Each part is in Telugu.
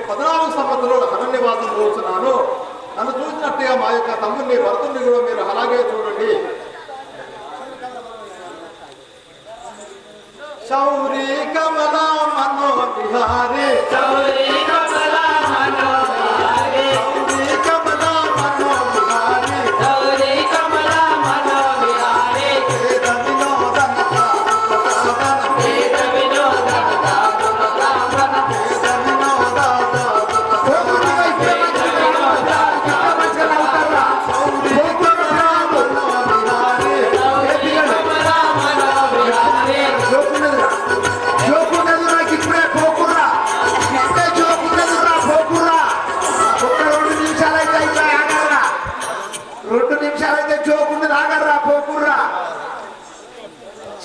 14 సంవత్సరాలు అరణ్యవాసం కూర్చున్నాను. నన్ను చూసినట్టుగా మా యొక్క తమ్ముడిని భరతుడిని కూడా మీరు అలాగే చూడండి. శౌరి కమలా మనో విహారీ, శౌరి కమలా మనో విహారీ, శౌరి కమలా మనో విహారీ, శౌరి కమలా మనో విహారీ, వేద వినోదన సాధన, వేద వినోదన సాధన, వేద వినోద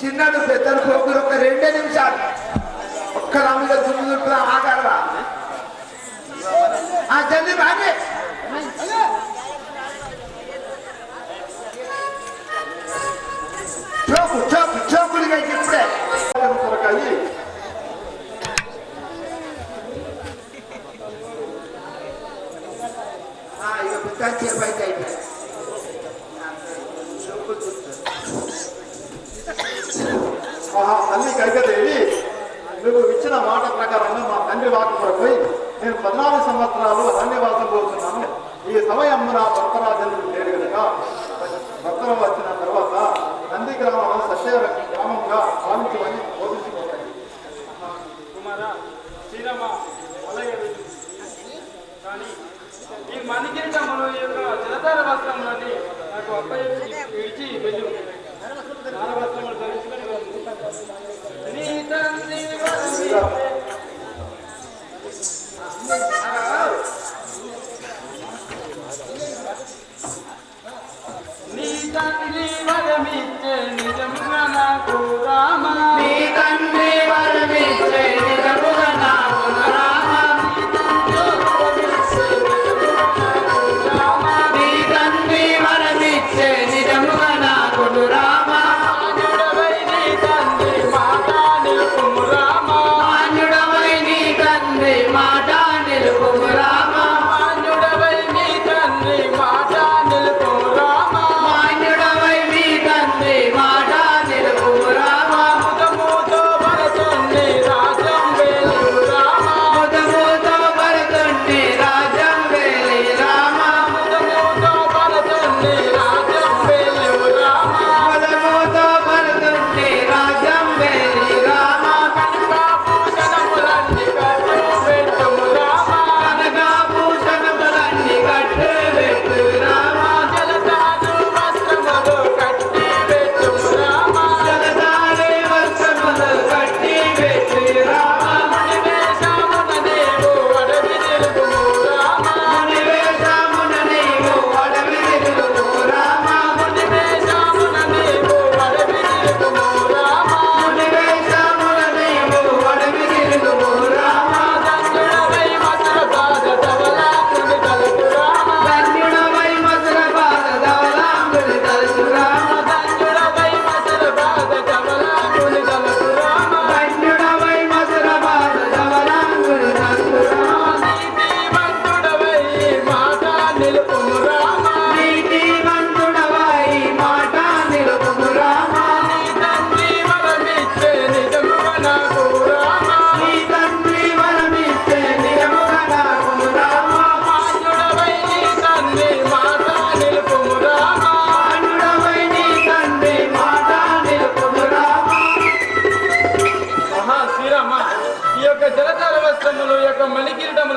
చిన్నడు పెద్దలు పోకురు ఒక 2 నిమిషాలు ఒక్క రాముల దుమ్ముదుంటున్నా ఆగారా జల్దీ బాగా చోపు చోపు చోపులుగా ఇప్పుడే ఇక పెద్ద చేపైతే అయిపోయి తల్లి కైకదేవి, నువ్వు ఇచ్చిన మాట ప్రకారంగా మా తండ్రి వాకు పోయి నేను 14 సంవత్సరాలు అరణ్యవాసం పోతున్నాను. ఈ సమయం నా భర్తరాజు లేడు కనుక భర్తరం వచ్చిన తర్వాత నంది గ్రామం సత్య గ్రామంగా భావించమని బోధించుకోవాలి. కానీ ఈ మణికిరీటములు యొక్క జలధార వస్త్రములని నాకు అప్పయ్య విడిచి వెళ్ళు. వస్త్రములు ధరించుకొని నీ తండ్రి నీ తండ్రి వరమిచ్చే నిజముగా నాకు రామ, నీ తండ్రి వరమిచ్చే నిజముగా నాకు రామ, నీ తండ్రి వరమిచ్చే నిజముగా నాకు రామ,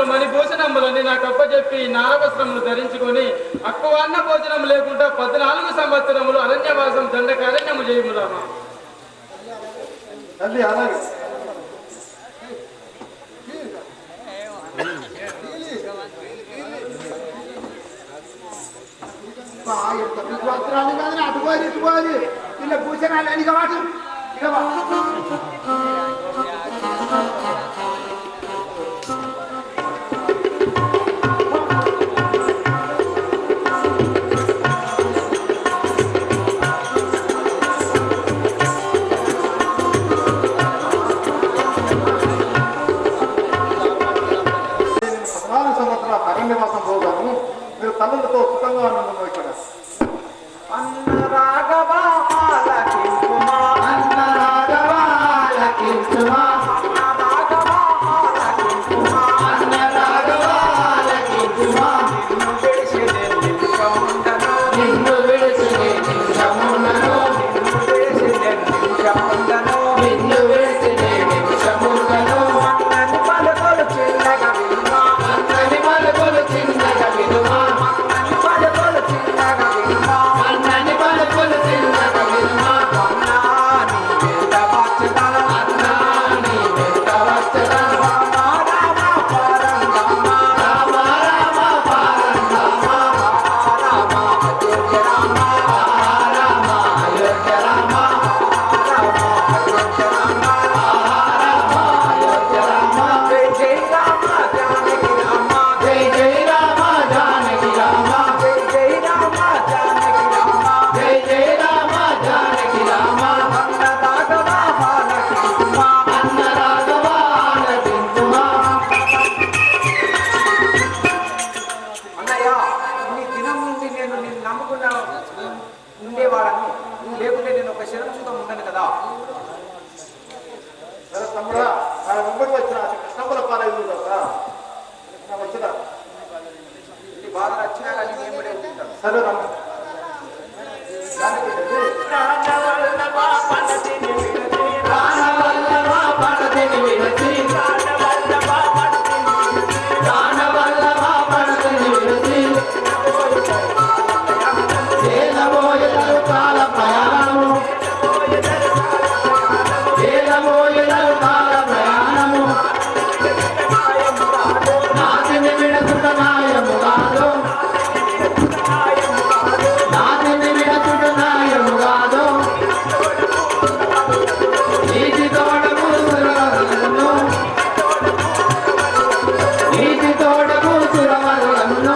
మణిభూషణములని నాకు అప్పచెప్పి నారవస్త్రములు ధరించుకొని అక్కువాన్న భోజనం లేకుండా 14 సంవత్సరములు అరణ్యవాసం దండకారణ్యము చేయము రామ. అటుకోవాలి ఇటుకోవాలి ఇలా భూషణాలు అని కావాలి అరణ్యవాసం పోగాను మీరు తల్లులతో సుఖంగా ఉన్నాను ఇక్కడ. అన్న రాఘవా ఆలకించుమా, అన్న రాఘవా ఆలకించుమా, అన్న రాఘవా ఆలకించుమా, అన్న రాఘవా ఆలకించుమా. నిన్ను విడిచి నేను నిమిషముండను, నిన్ను విడిచి నేను నిమిషముండను, నిన్ను విడిచి నేను నిమిషముండను. అన్నని పలుకులు చిన్నగా వినుమా, అన్నని పలుకులు చిన్నగా వినుమా, అన్నని పలుకులు చిన్నగా వినుమా, అన్నని పలుకులు చిన్నగా వినుమా. అన్నా నీ వెంట వచ్చెదను, అన్నా నీ వెంట వచ్చెదను. రామ రామ పారంగామ, రామ రామ పారంగామ, రామ అయోధ్య రామ, రామ అయోధ్య రామ, రామ అయోధ్య రామ, రామ అయోధ్య రామ. జై జై రామ జానకి రామ, జై జై రామ జానకి రామ, జై జై రామ జానకి రామ, జై జై రామ జానకి రామ. అన్న రాఘవ ఆలకించుమా, అన్న రాఘవ ఆలకించుమా. అన్నయ్య, ఈ దినం నుండి నేను నిన్ను నమ్ముకున్న ఉండేవాడను, లేకుంటే నేను ఒక శరం సుఖం ఉండను కదా. సరే తమ్ముడా, నా వెంబడి వచ్చిన కృష్ణమ్మల పాలయ్య కదా వచ్చిన. ఈ బాధ వచ్చినా కానీ నేను కూడా ఉంటాను. సరే రమ్మ దానికి వెళ్ళి రానవల్లభా పడతిని విడచి, రానవల్లభా పడతిని విడచి, రానవల్లభా పడతిని విడచి, రానవల్లభా పడతిని విడచి. ఏలబోయెదరు కాల ప్రయాణము, ఏలబోయెదరు కాల ప్రయాణము. నాతిని విడచుట న్యాయము కాదు, నాతిని విడచుట న్యాయము కాదు. నీతి తోడము సురవరులను, నీతి తోడము సురవరులను.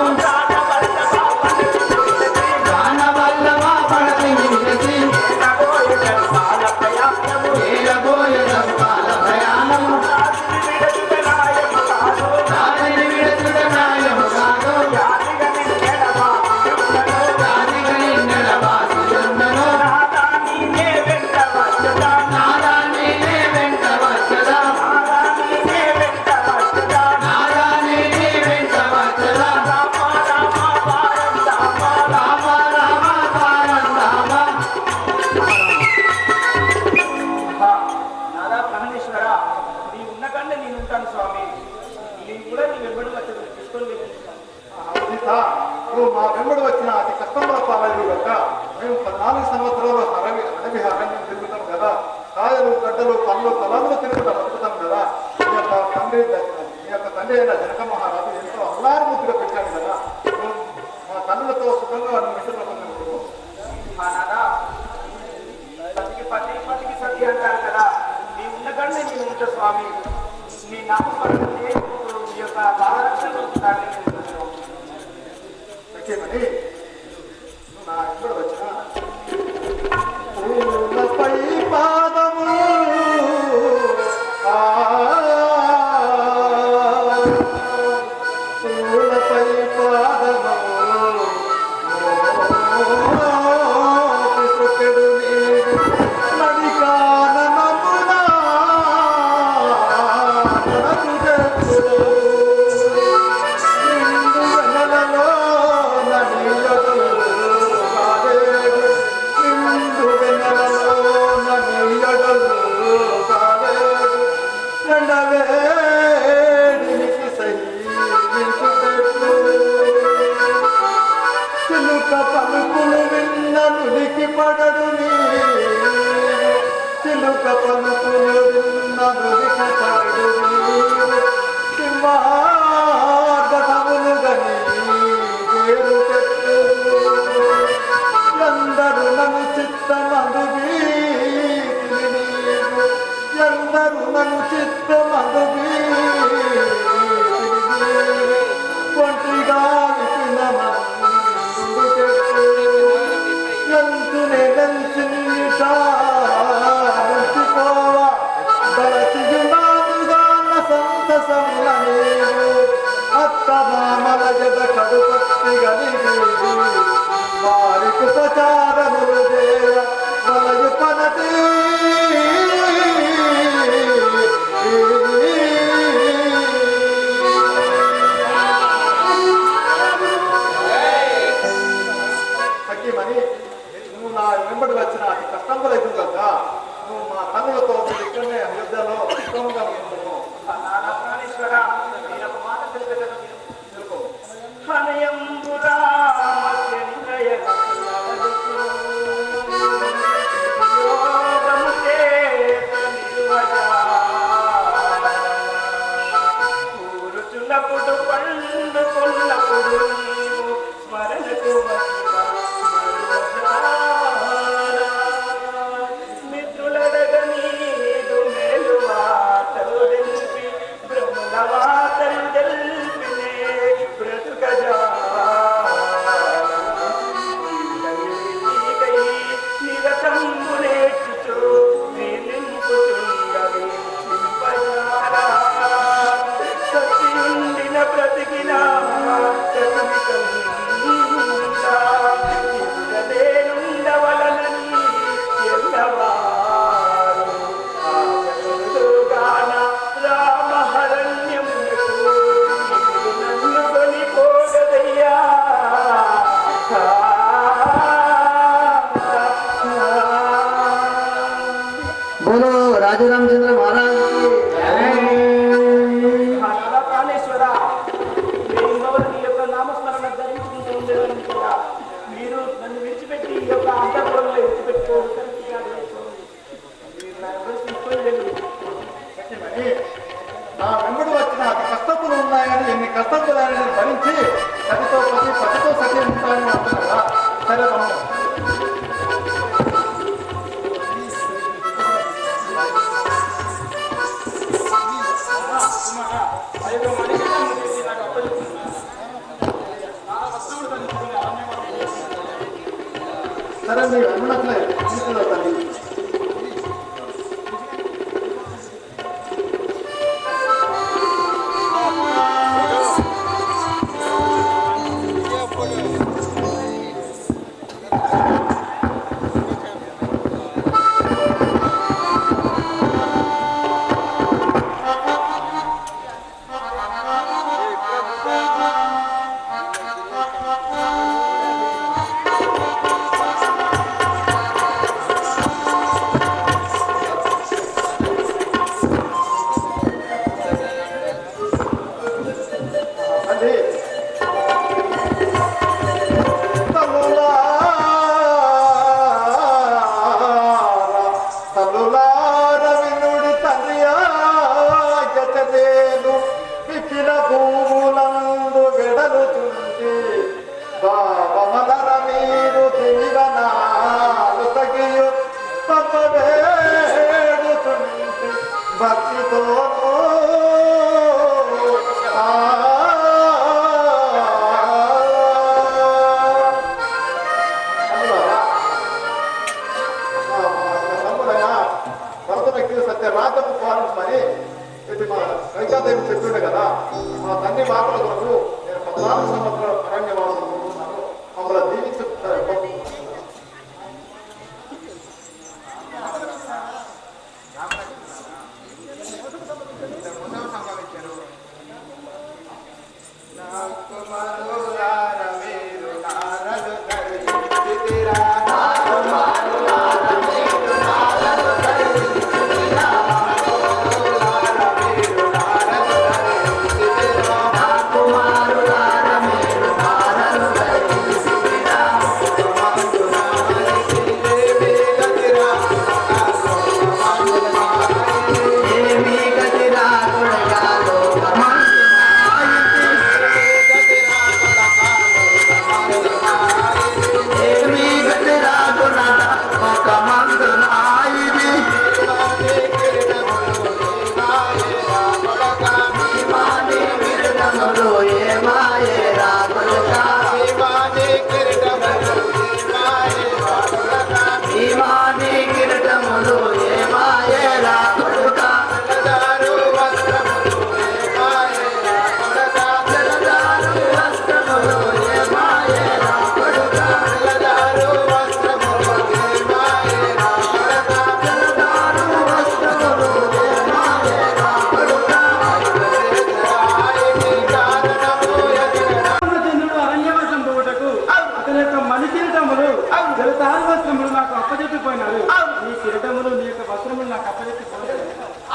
రానవల్లభా పడతిని విడచి, ఏలబోయెదరు కాల ప్రయాణము, నాతిని విడచుట న్యాయము కాదు. జాతిగా నిన్నెడ వాసియుండను, నాదా నీనే వెంట వచ్చదా, నాదా నీనే వెంట వచ్చదా, నాదా నీనే వెంట వచ్చదా, నాదా నీనే వెంట వచ్చదా. రామ రామ పారందామ, రామ రామ పారందామ. నాదా పరమేశ్వర, నీ ఉన్న కంటే నేను ఉంటాను స్వామి. నేను కూడా నీ వెంబడి వచ్చి తీసుకొని వెళ్ళిస్తాను. సీత, నువ్వు మా వెంబడి వచ్చిన అతి కష్టంలో పాలయ్య కనుక మేము 14 సంవత్సరాలు అడవి అరణ్యం తిరుగుతాం కదా. కాయలు గడ్డలు పళ్ళు పొలాలు తిరుగుతాం బతుకుతాం కదా. మీ యొక్క తండ్రి అయిన జనక మహారాజు ఎంతో అల్లారి ముద్దుగా పెట్టాడు కదా. నువ్వు మా తల్లులతో సుఖంగా మిషన్లో పొందుకుంటున్నావు. మా నాదా, పతికి పతి పతికి సతి అంటారు కదా. నీ ఉన్న కంటే నేను ఉంటా స్వామి. నీ నామస్మరణ నీ యొక్క బాలరక్షణ పెట్టేమని నువ్వు నా వెంబడి వచ్చిన పూలపై పాదము పూలపై పాదము పిసుకెడు నీరు నడికాననమునా నడకు చెప్పులు నిండు వెన్నెలలో నడియడు కాలేడు, నిండు వెన్నెలలో నడియడు కాలేడు. ఎండవేడినికి సహించు చెట్లు చిలుక పలుకులు విన్న నులికి పడడు నీరు, చిలుక పలుకులు విన్న నులికి పడడు నీరు. సింహార్గతములు గని వేరు చెట్లు ఎందరు నన్ను చిత్తమందు వీటిని నీరు, ఎందరు నన్ను చిత్తమందు వీటిని నీరు. ఒంటిగా విపిన మందు చెట్లు ఎంతునే నంచిపోవా దళచియునాముగా సంతసముల నీరు. అత్త మామల పుట్టు పండుకున్నప్పుడు స్మరణకు వచ్చిన మిత్రులడగని మేలు వార్తలు తెలిపి బ్రహ్మల వార్తలు తెలిపినే బ్రతుకజా నిరతంబునేర్చుచు నిలింపుచుండవి సత్యుండిన బ్రతికిన ఉండవలనని ఎల్లవారు ఆగలుగాన రామహరణ్యమునకు నన్ను కొనిపోగదయ్యా बोलो राजा रामचंद्र महाराज ప్రాణేశ్వర నీ యొక్క నామస్మరణ ధరించుకుంటూ ఉండేవాడిని కదా మీరు నన్ను విడిచిపెట్టి ఈ యొక్క అంతఃపురంలో విడిచిపెట్టుకోవడం సత్యమని నా వెంబడి వచ్చిన అతి కష్టపులు ఉన్నాయని ఎన్ని కష్టపులని భరించి సతితో పతితో సతి ఉంటాయని అంటున్నారా సరే మనం సరే మీరు అన్నట్లే తీసుకున్నా తల్లి రాజపు పోవాలని ఇది మా కైకాదేవి చెప్తుండే కదా మా తండ్రి బాపల కొరకు నేను 14 సంవత్సరాల అరణ్యవాసం కోరుతున్నాను మమ్మల్ని దీవించుతారు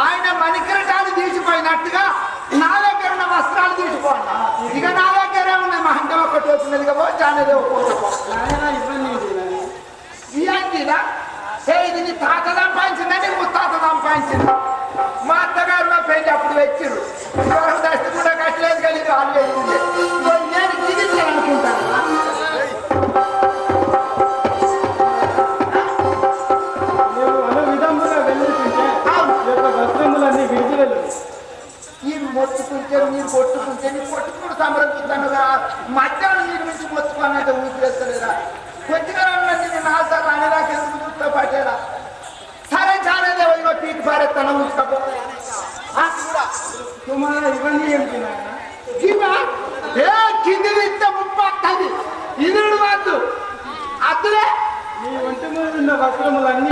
ఆయన మణికిరటాలు తీసిపోయినట్టుగా నా దగ్గర ఉన్న వస్త్రాలు తీసిపోయినా ఇక నా దగ్గరే ఉన్న మహంత ఒకటి వచ్చినది కదా చానది ఇవ్వండిరా ఇది నీ తాత సంపాదించిందని ముత్తాత సంపాదించిందా మా అత్తగారు మా పెళ్లి అప్పుడు వచ్చిర్రు దస్తి కూడా కట్టలేదు కానీ ఇది వాళ్ళు వేసిందే నేను దిగిస్తాను అనుకుంటాను నీవు అను విధముగా వెళ్ళుతుంటే ఈ యొక్క వస్త్రములన్నీ విడిచి వెళ్ళు. మీరు మొత్తుకుంటే మీరు కొట్టుకుంటే నీ కొట్టుకుడు సంబరపిస్తానుగా మధ్యాహ్నం నీరు నుంచి మొత్తుకున్నట్టు ఊపిరేస్తలేదా కొద్దిగా నేను నాలుగు అనేదాకా ఎందుకు చూస్తా పట్టేలా సరే చాలా ఇగో తీటి పారేస్తాను ఊసుకో కుమారా ఇవన్నీ ఏమిటి నాయన? కింది ఇస్తే ముప్పు వస్తుంది ఇది వద్దు అద్దులే నీ ఒంటి మీద ఉన్న వస్త్రములన్నీ